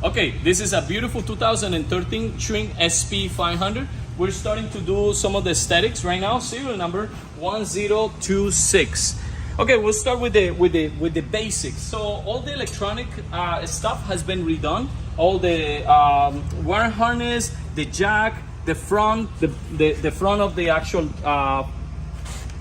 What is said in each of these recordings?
Okay, this is a beautiful 2013 Schwing SP500. We're starting to do some of the aesthetics right now. Serial number 1026. Okay, we'll start with the basics. So all the electronic stuff has been redone. All the wire harness, the jack, the front, the front of the actual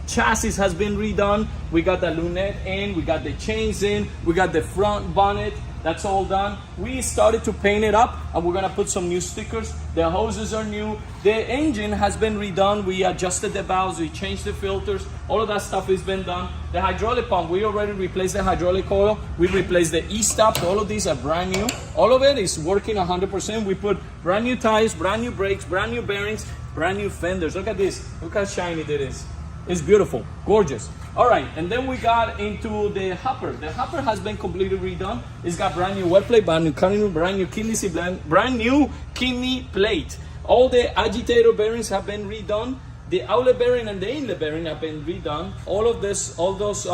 chassis has been redone. We got the lunette in, we got the chains in, we got the front bonnet. That's all done. We started to paint it up and we're gonna put some new stickers. The hoses are new. The engine has been redone. We adjusted the valves, we changed the filters. All of that stuff has been done. The hydraulic pump, we already replaced the hydraulic oil. We replaced the E-stops. All of these are brand new. All of it is working 100%. We put brand new tires, brand new brakes, brand new bearings, brand new fenders. Look at this. Look how shiny it is. It's beautiful, gorgeous. All right, and then we got into the hopper. The hopper has been completely redone. It's got brand new wet plate, brand new cutting, brand new kidney seat, brand new kidney plate. All the agitator bearings have been redone. The outlet bearing and the inlet bearing have been redone. All of this, all those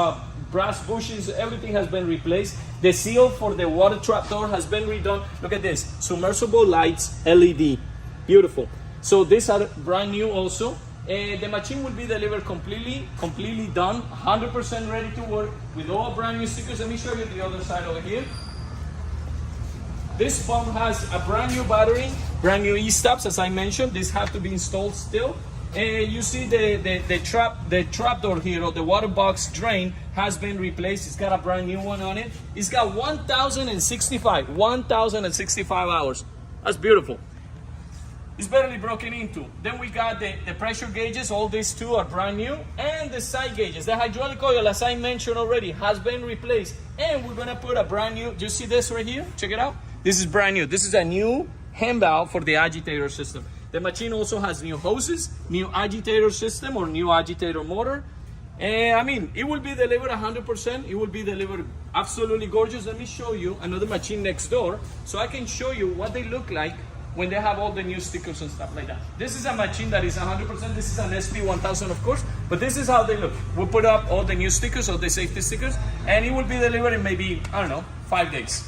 brass bushings, everything has been replaced. The seal for the water trap door has been redone. Look at this, submersible lights, LED, beautiful. So these are brand new also. The machine will be delivered completely done, 100% ready to work with all brand new stickers. Let me show you the other side over here. This pump has a brand new battery, brand new E-stops, as I mentioned. These have to be installed still. You see the trap door here, or the water box drain, has been replaced. It's got a brand new one on it. It's got 1,065 hours. That's beautiful. It's barely broken into. Then we got the pressure gauges. All these two are brand new. And the side gauges. The hydraulic oil, as I mentioned already, has been replaced. And we're gonna put a brand new, do you see this right here? Check it out. This is brand new. This is a new hand valve for the agitator system. The machine also has new hoses, new agitator system or new agitator motor. And I mean, it will be delivered 100%. It will be delivered absolutely gorgeous. Let me show you another machine next door so I can show you what they look like when they have all the new stickers and stuff like that. This is a machine that is 100%. This is an SP1000, of course, but this is how they look. We'll put up all the new stickers, all the safety stickers, and it will be delivered in maybe, I don't know, 5 days.